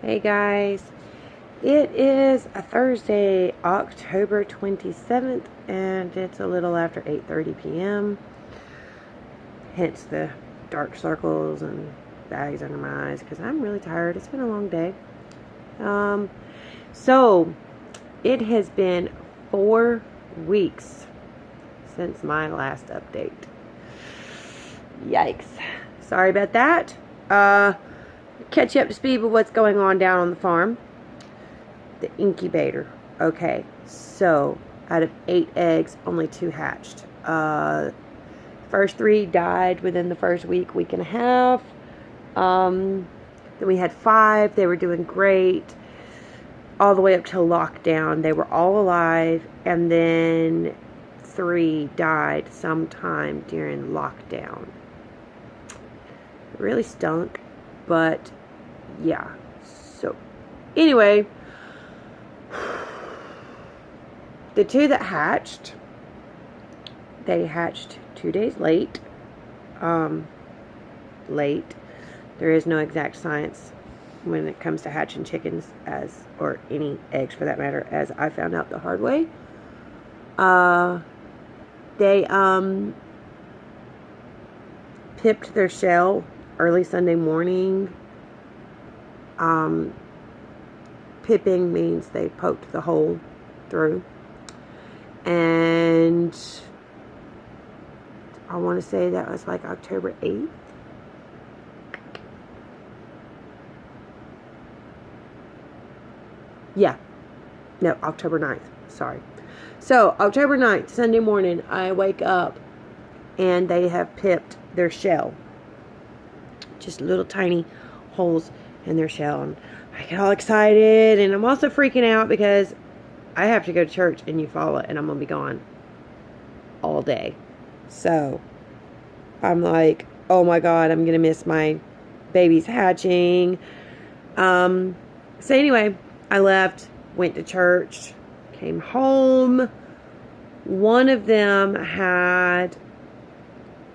Hey guys, it is a Thursday, October 27th, and it's a little after 8:30 p.m. Hence the dark circles and bags under my eyes because I'm really tired. It's been a long day. So it has been 4 weeks since my last update. Yikes. Sorry about that. Catch you up to speed with what's going on down on the farm. The incubator. Okay, so out of 8 eggs, only 2 hatched. First 3 died within the first week and a half. Then we had 5. They were doing great all the way up till lockdown. They were all alive, and then 3 died sometime during lockdown. It really stunk, but yeah. So anyway, the 2 that hatched, they hatched 2 days late. Late. There is no exact science when it comes to hatching chickens, or any eggs for that matter, as I found out the hard way. They pipped their shell early Sunday morning. Pipping means they poked the hole through. And I want to say that was like October 8th. Yeah. No, October 9th. Sorry. So, October 9th, Sunday morning, I wake up and they have pipped their shell. Just little tiny holes in their shell. And I get all excited, and I'm also freaking out because I have to go to church in Eufaula, and I'm going to be gone all day. So, I'm like, oh my God, I'm going to miss my babies hatching. So anyway, I left, went to church, came home. One of them had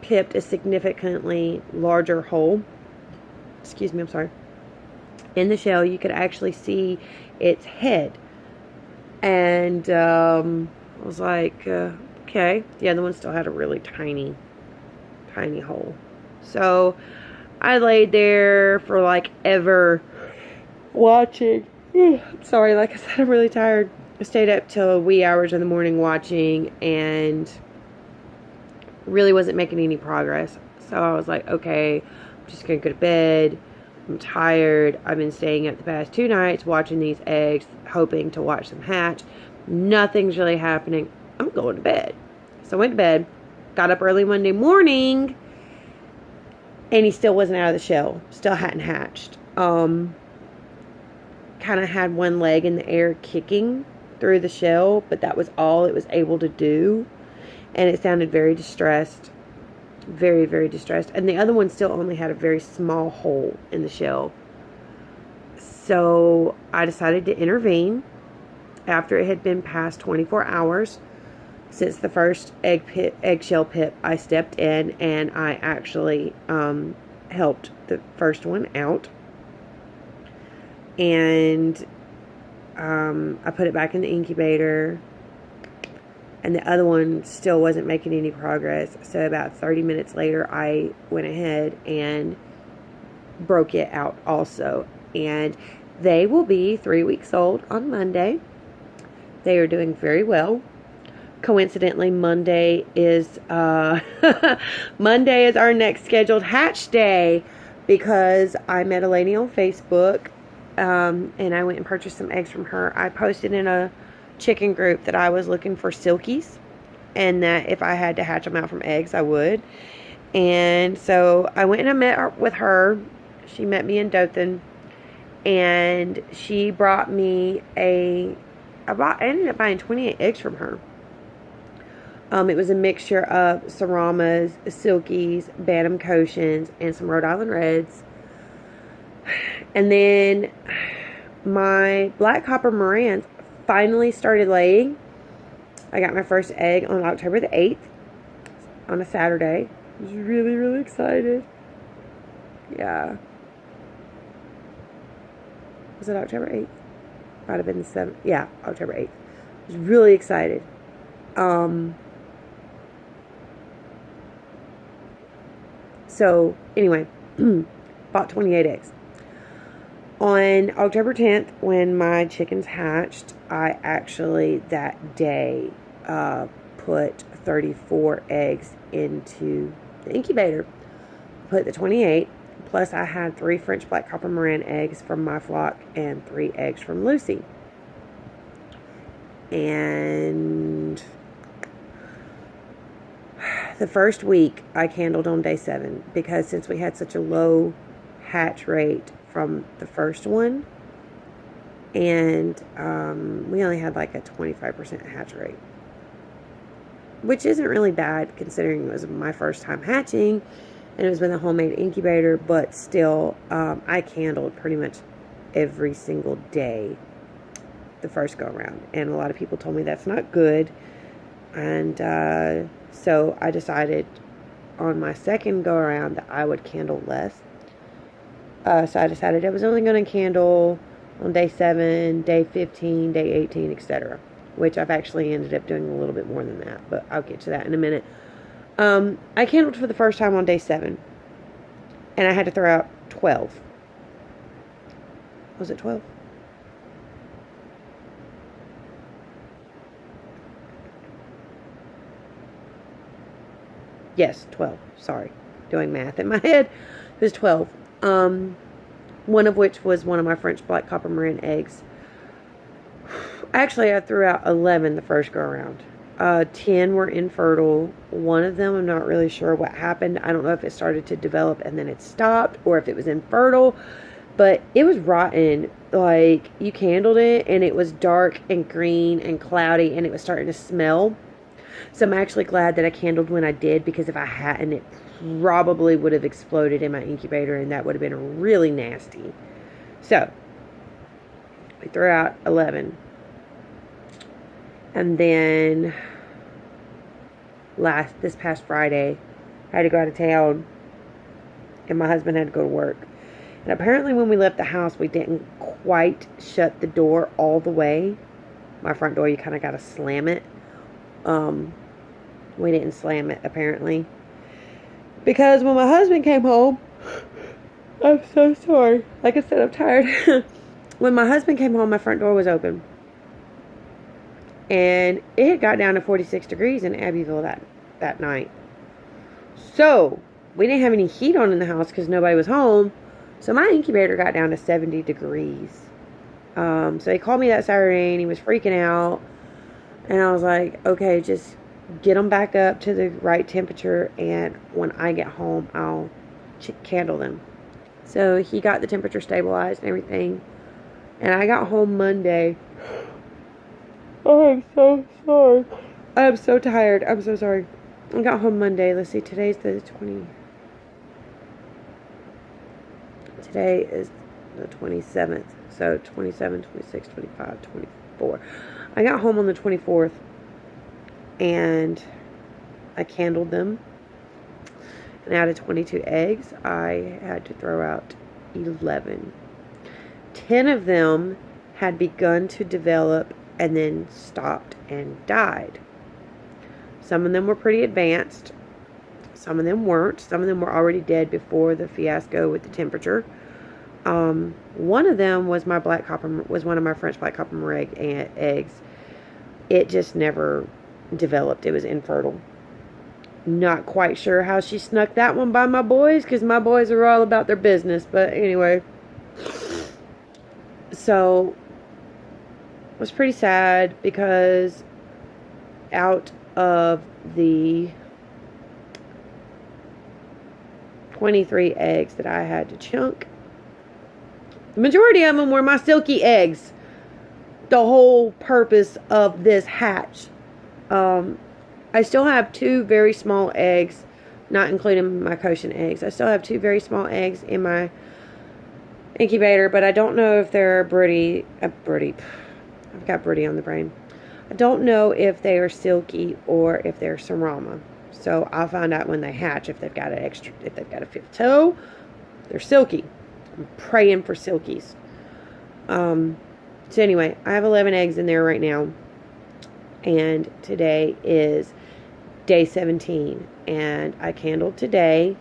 pipped a significantly larger hole. Excuse me, I'm sorry. In the shell, you could actually see its head. And I was like, okay. The other one still had a really tiny hole. So I laid there for like ever watching. Sorry, like I said, I'm really tired. I stayed up till wee hours in the morning watching and really wasn't making any progress. So I was like, okay, I'm just going to go to bed. I'm tired. I've been staying up the past 2 nights watching these eggs, hoping to watch them hatch. Nothing's really happening. I'm going to bed. So I went to bed, got up early Monday morning, and he still wasn't out of the shell. Still hadn't hatched. Kind of had one leg in the air kicking through the shell, but that was all it was able to do. And it sounded very distressed. Very, very distressed. And the other one still only had a very small hole in the shell. So I decided to intervene after it had been past 24 hours since the first eggshell pip. I stepped in and I actually helped the first one out. And I put it back in the incubator. And the other one still wasn't making any progress. So about 30 minutes later, I went ahead and broke it out also. And they will be 3 weeks old on Monday. They are doing very well. Coincidentally, Monday is Monday is our next scheduled hatch day, because I met a lady on Facebook, and I went and purchased some eggs from her. I posted in a chicken group that I was looking for silkies, and that if I had to hatch them out from eggs, I would. And so I went and I met with her. She met me in Dothan, and she brought me I ended up buying 28 eggs from her. It was a mixture of Saramas, Silkies, Bantam Cochins, and some Rhode Island Reds. And then my Black Copper Marans finally started laying. I got my first egg on October the 8th on a Saturday. I was really, really excited. Yeah. Was it October 8th? Might have been the 7th. Yeah, October 8th. I was really excited. So, anyway, bought 28 eggs. On October 10th, when my chickens hatched, I actually that day put 34 eggs into the incubator. Put the 28, plus I had 3 French Black Copper Maran eggs from my flock and 3 eggs from Lucy. And the first week I candled on day 7 because since we had such a low hatch rate from the first one, and we only had like a 25% hatch rate, which isn't really bad considering it was my first time hatching and it was with a homemade incubator, but still I candled pretty much every single day the first go around, and a lot of people told me that's not good, and so I decided on my second go around that I would candle less. So I decided I was only going to candle on day 7, day 15, day 18, etc. Which I've actually ended up doing a little bit more than that, but I'll get to that in a minute. I candled for the first time on day 7, and I had to throw out 12. Was it 12? Yes, 12. Sorry. Doing math in my head. It was 12. One of which was one of my French Black Copper Maran eggs. Actually, I threw out 11 the first go around. 10 were infertile. One of them, I'm not really sure what happened. I don't know if it started to develop and then it stopped, or if it was infertile. But it was rotten. Like, you candled it and it was dark and green and cloudy and it was starting to smell. So I'm actually glad that I candled when I did, because if I hadn't, it probably would have exploded in my incubator and that would have been really nasty. So we threw out 11. And then this past Friday, I had to go out of town and my husband had to go to work. And apparently when we left the house, we didn't quite shut the door all the way. My front door, you kind of got to slam it. We didn't slam it, apparently. Because when my husband came home, I'm so sorry. Like I said, I'm tired. When my husband came home, my front door was open. And it had got down to 46 degrees in Abbeville that night. So, we didn't have any heat on in the house because nobody was home. So, my incubator got down to 70 degrees. So, he called me that Saturday and he was freaking out. And I was like, okay, just get them back up to the right temperature. And when I get home, I'll candle them. So, he got the temperature stabilized and everything. And I got home Monday. Oh, I'm so sorry. I'm so tired. I'm so sorry. I got home Monday. Let's see. Today's the 20. Today is the 27th. So 27, 26, 25, 24. I got home on the 24th. And I candled them. And out of 22 eggs, I had to throw out 11. 10 of them had begun to develop and then stopped and died. Some of them were pretty advanced. Some of them weren't. Some of them were already dead before the fiasco with the temperature. One of them was one of my French Black Copper Maran eggs. It just never developed. It was infertile. Not quite sure how she snuck that one by my boys, because my boys are all about their business. But anyway, so it was pretty sad because out of the 23 eggs that I had to chunk, the majority of them were my silky eggs. The whole purpose of this hatch. I still have 2 very small eggs, not including my Cochin eggs. I still have 2 very small eggs in my incubator, but I don't know if they're broody. I've got broody on the brain. I don't know if they are silky or if they're Serama. So I'll find out when they hatch if they've got a 5th toe. They're silky. I'm praying for silkies. So anyway, I have 11 eggs in there right now. And today is day 17. And I candled today.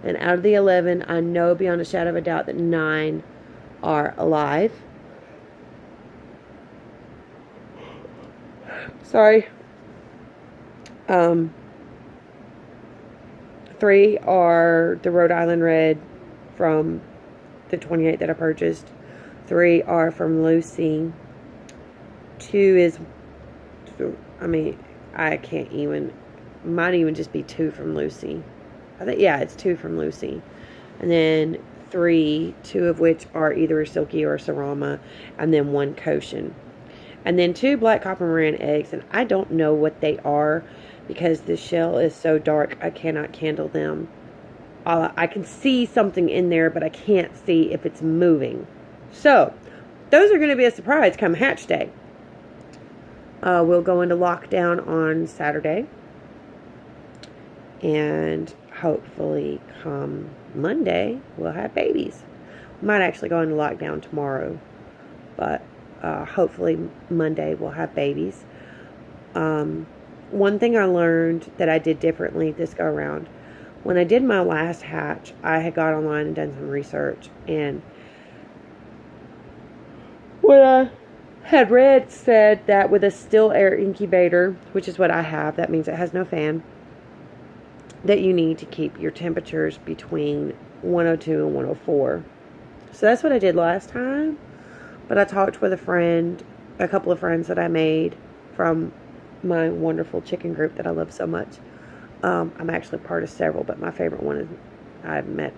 And out of the 11, I know beyond a shadow of a doubt that 9 are alive. Sorry. 3 are the Rhode Island Red from the 28 that I purchased. 3 are from Lucy. 2 is, I can't even, might even just be 2 from Lucy. I think, yeah, it's 2 from Lucy. And then 3, 2 of which are either a Silky or a Sarama, and then 1 Cochin. And then 2 Black Copper Moran eggs, and I don't know what they are because the shell is so dark I cannot candle them. I can see something in there, but I can't see if it's moving. So, those are going to be a surprise come hatch day. We'll go into lockdown on Saturday. And hopefully come Monday, we'll have babies. We might actually go into lockdown tomorrow. But hopefully Monday we'll have babies. One thing I learned that I did differently this go around, when I did my last hatch, I had got online and done some research, and what I had read said that with a still air incubator, which is what I have, that means it has no fan, that you need to keep your temperatures between 102 and 104. So that's what I did last time. But I talked with a couple of friends that I made from my wonderful chicken group that I love so much. I'm actually part of several, but my favorite one is I've met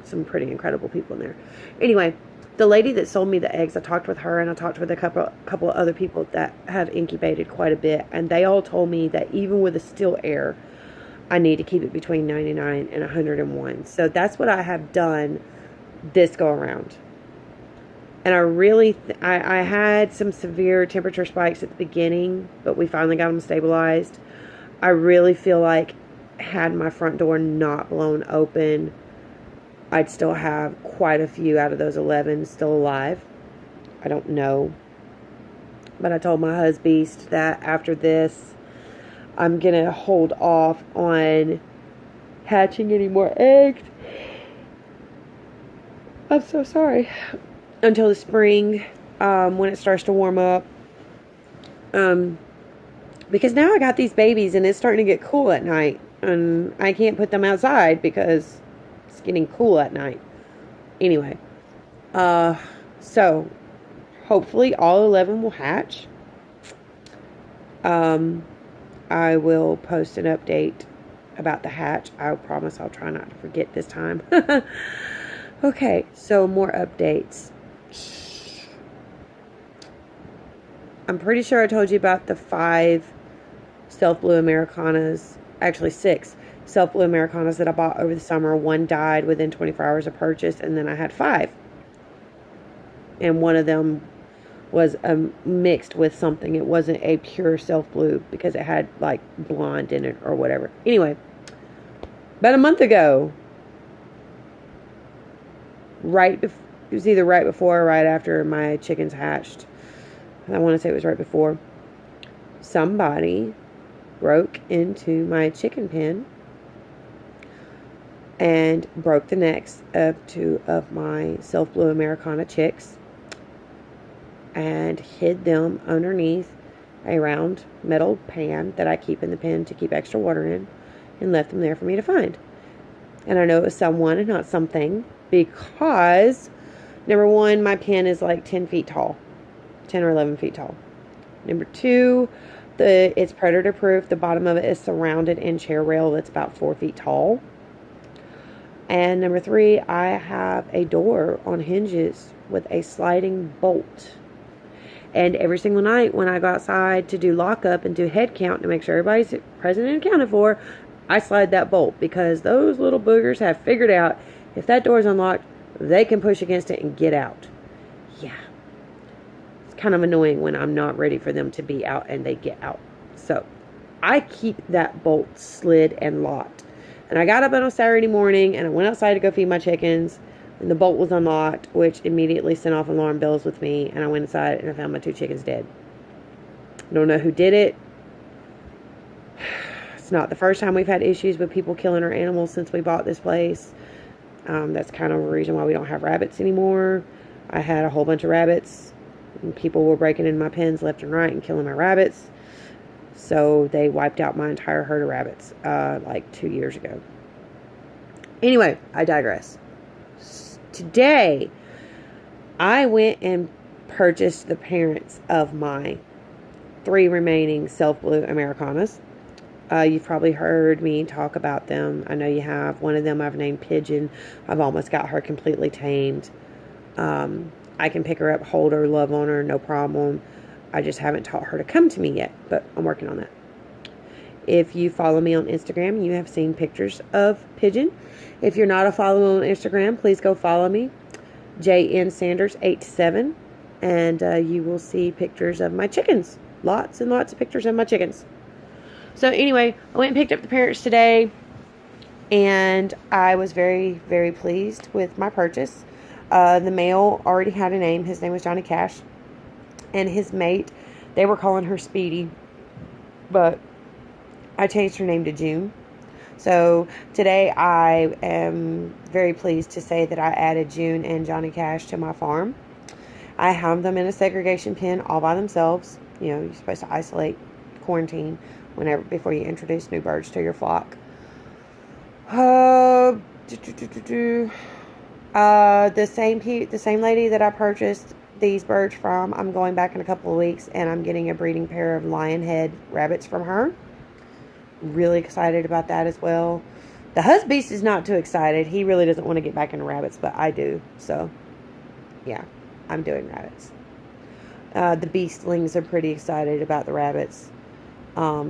some pretty incredible people in there. Anyway, the lady that sold me the eggs, I talked with her, and I talked with a couple of other people that have incubated quite a bit, and they all told me that even with a still air, I need to keep it between 99 and 101. So that's what I have done this go around. And I really, I had some severe temperature spikes at the beginning, but we finally got them stabilized. I really feel like had my front door not blown open, I'd still have quite a few out of those 11 still alive. I don't know. But I told my husband that after this, I'm going to hold off on hatching any more eggs. I'm so sorry. Until the spring, when it starts to warm up. Because now I got these babies and it's starting to get cool at night. And I can't put them outside because it's getting cool at night. Anyway. So, hopefully all 11 will hatch. I will post an update about the hatch. I promise I'll try not to forget this time. Okay, so more updates. I'm pretty sure I told you about the 5 Self Blue Americanas, actually 6 Self Blue Americanas that I bought over the summer. 1 died within 24 hours of purchase, and then I had 5. And one of them was mixed with something. It wasn't a pure Self Blue because it had like blonde in it or whatever. Anyway, about a month ago, it was either right before or right after my chickens hatched. I want to say it was right before. Somebody broke into my chicken pen and broke the necks of 2 of my Self Blue Americana chicks and hid them underneath a round metal pan that I keep in the pen to keep extra water in, and left them there for me to find. And I know it was someone and not something, because number 1, my pen is like 10 feet tall, 10 or 11 feet tall. Number 2, it's predator proof. The bottom of it is surrounded in chair rail that's about 4 feet tall. And number 3, I have a door on hinges with a sliding bolt. And every single night when I go outside to do lockup and do head count to make sure everybody's present and accounted for, I slide that bolt, because those little boogers have figured out if that door is unlocked, they can push against it and get out. Yeah. It's kind of annoying when I'm not ready for them to be out and they get out. So I keep that bolt slid and locked. And I got up on a Saturday morning and I went outside to go feed my chickens. and the bolt was unlocked, which immediately sent off alarm bells with me, and I went inside and I found my 2 chickens dead. I don't know who did it. It's not the first time we've had issues with people killing our animals since we bought this place. That's kind of a reason why we don't have rabbits anymore. I had a whole bunch of rabbits, and people were breaking in my pens left and right and killing my rabbits. So they wiped out my entire herd of rabbits like 2 years ago. Anyway, I digress. Today, I went and purchased the parents of my 3 remaining Self Blue Americanas. You've probably heard me talk about them. I know you have. One of them I've named Pigeon. I've almost got her completely tamed. I can pick her up, hold her, love on her, no problem. I just haven't taught her to come to me yet, but I'm working on that. If you follow me on Instagram, you have seen pictures of Pigeon. If you're not a follower on Instagram, please go follow me, JN Sanders 87, and you will see pictures of my chickens. Lots and lots of pictures of my chickens. So anyway, I went and picked up the parents today, and I was very, very pleased with my purchase. The male already had a name. His name was Johnny Cash. And his mate, they were calling her Speedy, but I changed her name to June. So today I am very pleased to say that I added June and Johnny Cash to my farm. I have them in a segregation pen all by themselves. You know, you're supposed to isolate, quarantine before you introduce new birds to your flock. The same lady that I purchased these birds from, I'm going back in a couple of weeks, and I'm getting a breeding pair of lion head rabbits from her. Really excited about that as well. The husbeast is not too excited. He really doesn't want to get back into rabbits, but I do. So, yeah, I'm doing rabbits. The beastlings are pretty excited about the rabbits. I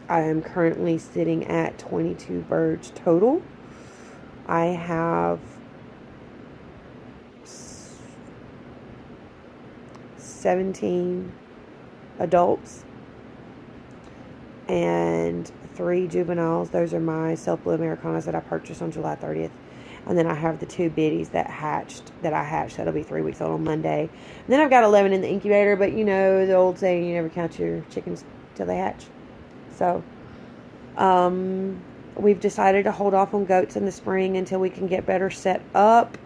am currently sitting at 22 birds total. I have 17 adults and 3 juveniles. Those are my Self Blue Americanas that I purchased on July 30th. And then I have the 2 biddies that I hatched. That'll be 3 weeks old on Monday. And then I've got 11 in the incubator, but you know the old saying, you never count your chickens till they hatch. So, we've decided to hold off on goats in the spring until we can get better set up.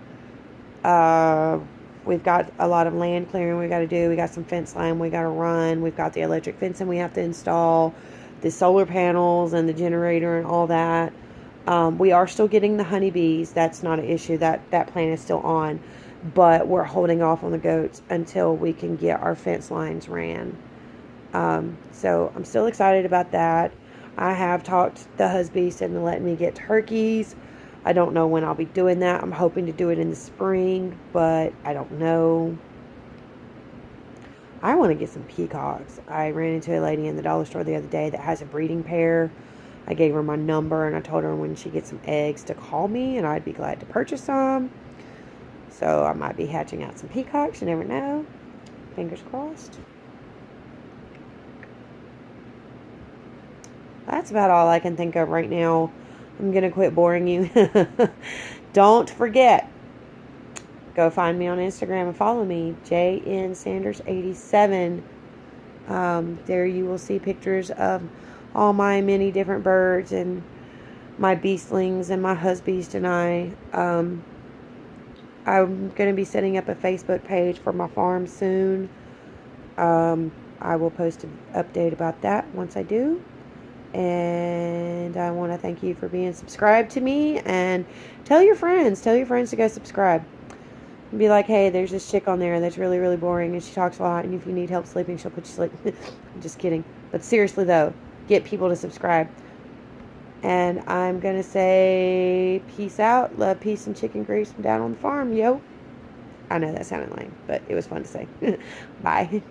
We've got a lot of land clearing we got to do. We got some fence line we got to run. We've got the electric fencing we have to install, the solar panels and the generator and all that. We are still getting the honeybees. That's not an issue. That plan is still on. But we're holding off on the goats until we can get our fence lines ran. So I'm still excited about that. I have talked the husbeast into letting me get turkeys. I don't know when I'll be doing that. I'm hoping to do it in the spring, but I don't know. I want to get some peacocks. I ran into a lady in the dollar store the other day that has a breeding pair. I gave her my number, and I told her when she gets some eggs to call me, and I'd be glad to purchase some. So I might be hatching out some peacocks. You never know. Fingers crossed. That's about all I can think of right now. I'm going to quit boring you. Don't forget, go find me on Instagram and follow me, JN Sanders 87. There you will see pictures of all my many different birds and my beastlings and my husbeast and I. I'm going to be setting up a Facebook page for my farm soon. I will post an update about that once I do. And I want to thank you for being subscribed to me, and tell your friends to go subscribe and be like, hey, there's this chick on there that's really, really boring and she talks a lot, and if you need help sleeping, she'll put you to sleep. I'm just kidding. But seriously though, get people to subscribe. And I'm going to say peace out, love, peace, and chicken grease from down on the farm, yo. I know that sounded lame, but it was fun to say. Bye.